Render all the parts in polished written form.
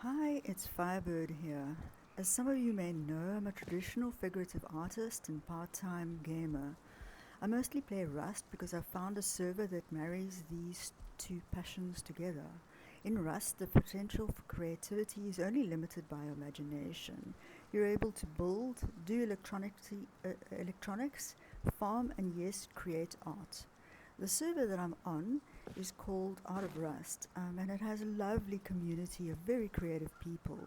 Hi, it's Firebird here. As some of you may know, I'm a traditional figurative artist and part-time gamer. I mostly play Rust because I've found a server that marries these two passions together. In Rust, the potential for creativity is only limited by imagination. You're able to build, do electronics, farm, and yes, create art. The server that I'm on is called Art of Rust, and it has a lovely community of very creative people.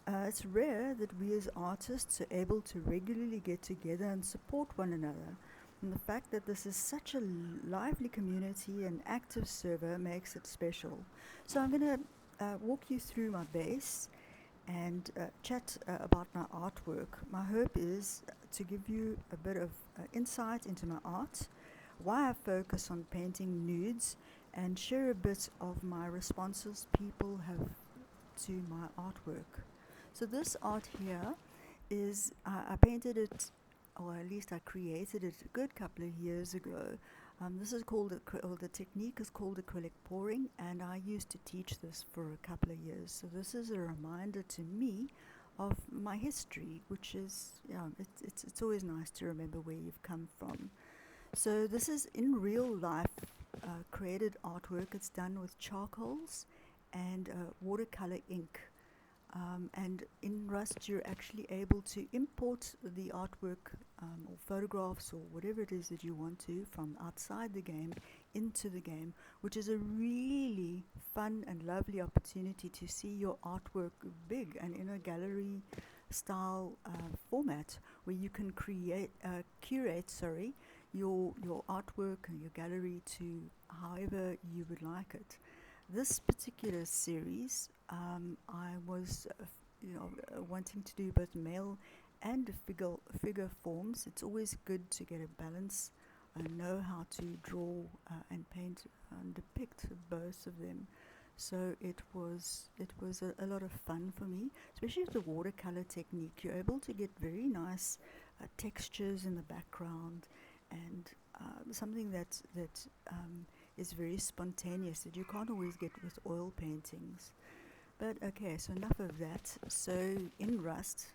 It's rare that we as artists are able to regularly get together and support one another. And the fact that this is such a lively community and active server makes it special. So I'm going to walk you through my base and chat about my artwork. My hope is to give you a bit of insight into my art, why I focus on painting nudes, and share a bit of my responses people have to my artwork. So this art here is I painted it, or at least I created it a good couple of years ago. This is called, or the technique is called acrylic pouring, and I used to teach this for a couple of years. So this is a reminder to me of my history, which is, it's always nice to remember where you've come from. So this is in real life created artwork. It's done with charcoals and watercolor ink. And in Rust, you're actually able to import the artwork or photographs or whatever it is that you want to from outside the game into the game, which is a really fun and lovely opportunity to see your artwork big and in a gallery style format where you can curate your artwork and your gallery to however you would like it. This particular series, I was, wanting to do both male and figure forms. It's always good to get a balance and know how to draw and paint and depict both of them. So it was a lot of fun for me, especially with the watercolor technique. You're able to get very nice textures in the background and something that is very spontaneous that you can't always get with oil paintings. But okay, so enough of that. So in Rust,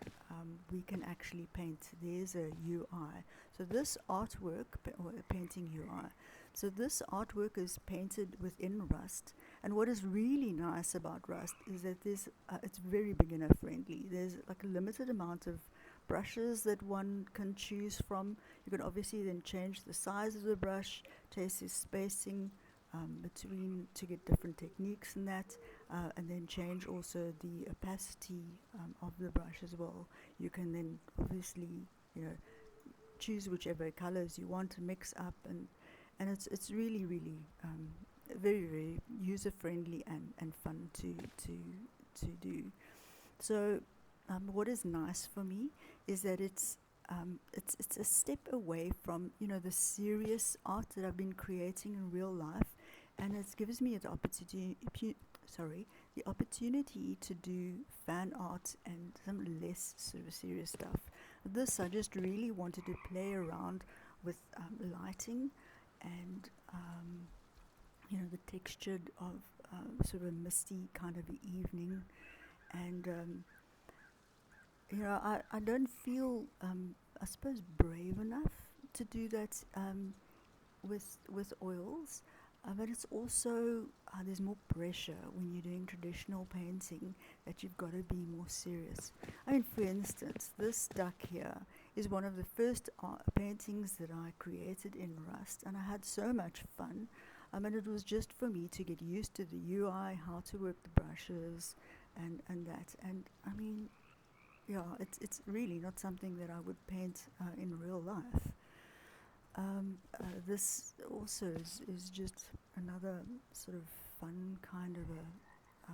we can actually paint. There's a UI. So this artwork, or a painting UI. So this artwork is painted within Rust. And what is really nice about Rust is that it's very beginner friendly. There's like a limited amount of brushes that one can choose from. You can obviously then change the size of the brush, change the spacing between to get different techniques in that, and then change also the opacity of the brush as well. You can then obviously, choose whichever colors you want to mix up, and it's really really very very user friendly and fun to do. So what is nice for me is that it's a step away from the serious art that I've been creating in real life, and it gives me the opportunity to do fan art and some less sort of serious stuff. This I just really wanted to play around with lighting and the textured of sort of a misty kind of evening, and I don't feel, I suppose, brave enough to do that with oils. But it's also there's more pressure when you're doing traditional painting that you've got to be more serious. I mean, for instance, this duck here is one of the first paintings that I created in Rust, and I had so much fun. And it was just for me to get used to the UI, how to work the brushes, and that. And I mean, yeah, it's really not something that I would paint in real life. This also is just another sort of fun kind of a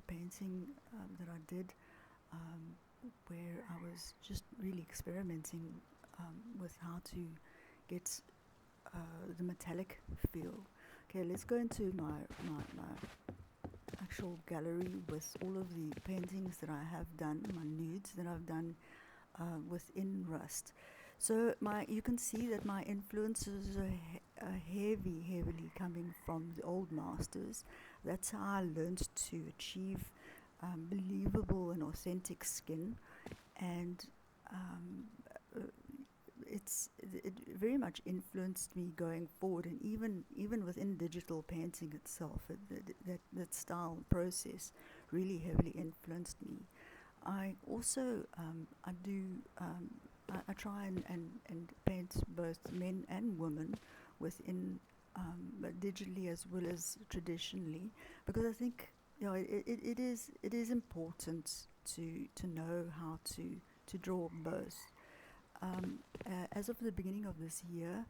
painting that I did, where I was just really experimenting with how to get the metallic feel. Okay, let's go into my actual gallery with all of the paintings that I have done, my nudes that I've done within Rust. So you can see that my influences are heavily coming from the old masters. That's how I learned to achieve believable and authentic skin, and um, uh, it very much influenced me going forward, and even within digital painting itself, that style process really heavily influenced me. I also I do I try and paint both men and women within digitally as well as traditionally, because I think it is important to know how to draw both. As of the beginning of this year,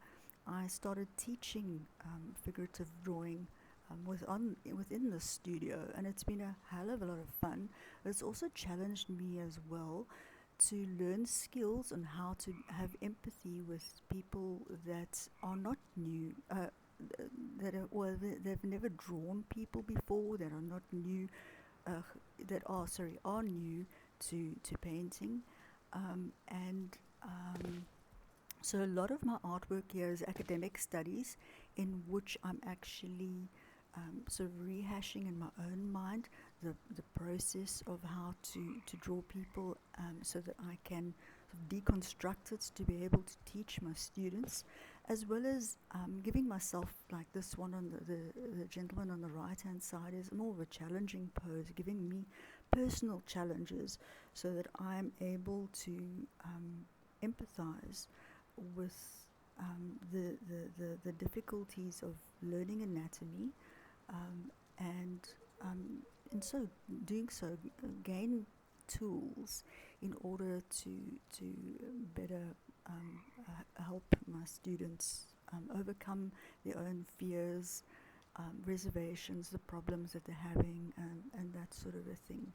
I started teaching figurative drawing within the studio, and it's been a hell of a lot of fun. It's also challenged me as well to learn skills on how to have empathy with people that are not new, they've never drawn people before, that are not new, uh, are new to painting, and so a lot of my artwork here is academic studies, in which I'm actually sort of rehashing in my own mind the process of how to draw people, so that I can sort of deconstruct it to be able to teach my students, as well as giving myself, like this one on the gentleman on the right hand side is more of a challenging pose, giving me personal challenges so that I'm able to empathize with the difficulties of learning anatomy, um, and in so doing so, gain tools in order to better help my students overcome their own fears, reservations, the problems that they're having, and that sort of a thing.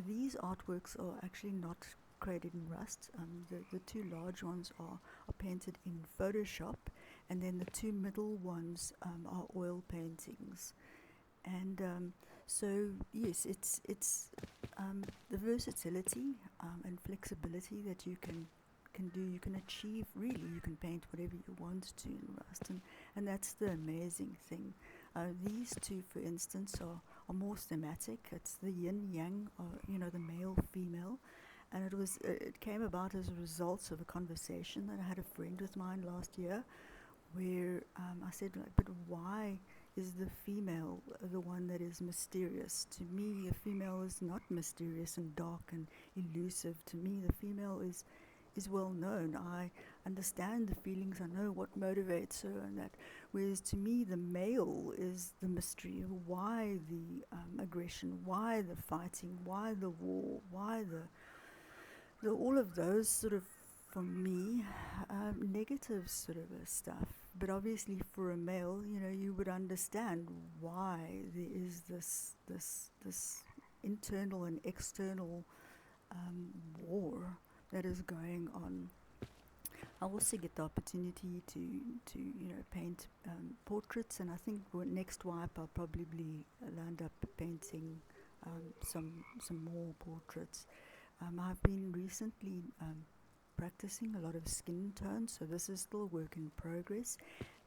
These artworks are actually not created in Rust. The two large ones are painted in Photoshop, and then the two middle ones are oil paintings. And so, yes, it's the versatility and flexibility that you can do. You can achieve, really, you can paint whatever you want to in Rust, and that's the amazing thing. These two, for instance, are more thematic. It's the yin yang, or the male female, and it came about as a result of a conversation that I had a friend with mine last year, where I said, like, but why is the female the one that is mysterious? To me, a female is not mysterious and dark and elusive. To me, the female is well known. I understand the feelings. I know what motivates her, and that. Whereas to me, the male is the mystery. Why the aggression? Why the fighting? Why the war? Why the all of those sort of, for me, negative sort of stuff. But obviously, for a male, you would understand why there is this internal and external war that is going on. I also get the opportunity to paint portraits, and I think next wipe I'll probably land up painting some more portraits. I've been recently practicing a lot of skin tones, so this is still a work in progress,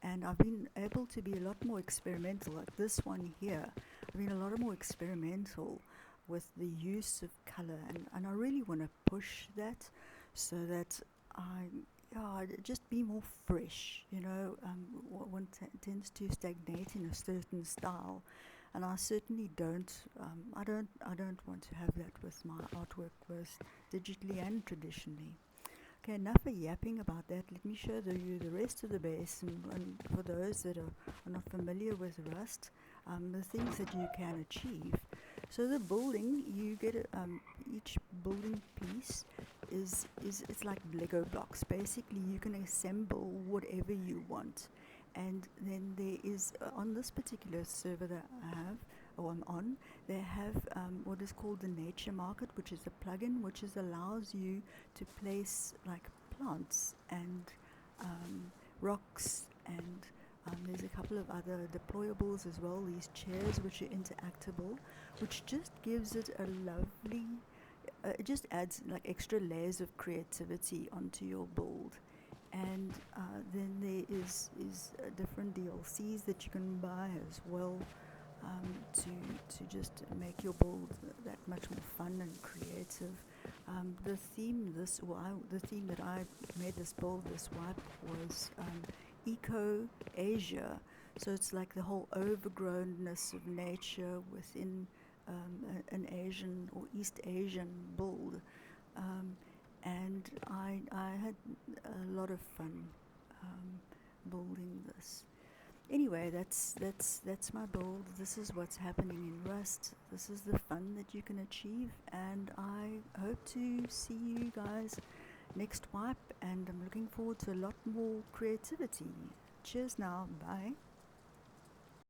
and I've been able to be a lot more experimental. Like this one here, I've been a lot more experimental with the use of color, and I really want to push that, so that just be more fresh. One tends to stagnate in a certain style, and I certainly don't. I don't want to have that with my artwork, both digitally and traditionally. Okay, enough of yapping about that. Let me show you the rest of the base, and for those that are not familiar with Rust, the things that you can achieve. So the building, you get each building piece is it's like Lego blocks. Basically, you can assemble whatever you want, and then there is on this particular server that I have, or I'm on, they have what is called the Nature Market, which is a plugin which allows you to place like plants and rocks, and there's a couple of other deployables as well, these chairs which are interactable, which just gives it a lovely, it just adds like extra layers of creativity onto your build. And then there is different DLCs that you can buy as well. to just make your build that much more fun and creative. The theme that I made this build, this wipe, was Eco Asia. So it's like the whole overgrownness of nature within an Asian or East Asian build. And I had a lot of fun building this. Anyway, that's my build. This is what's happening in Rust. This is the fun that you can achieve, and I hope to see you guys next wipe, and I'm looking forward to a lot more creativity. Cheers now. Bye.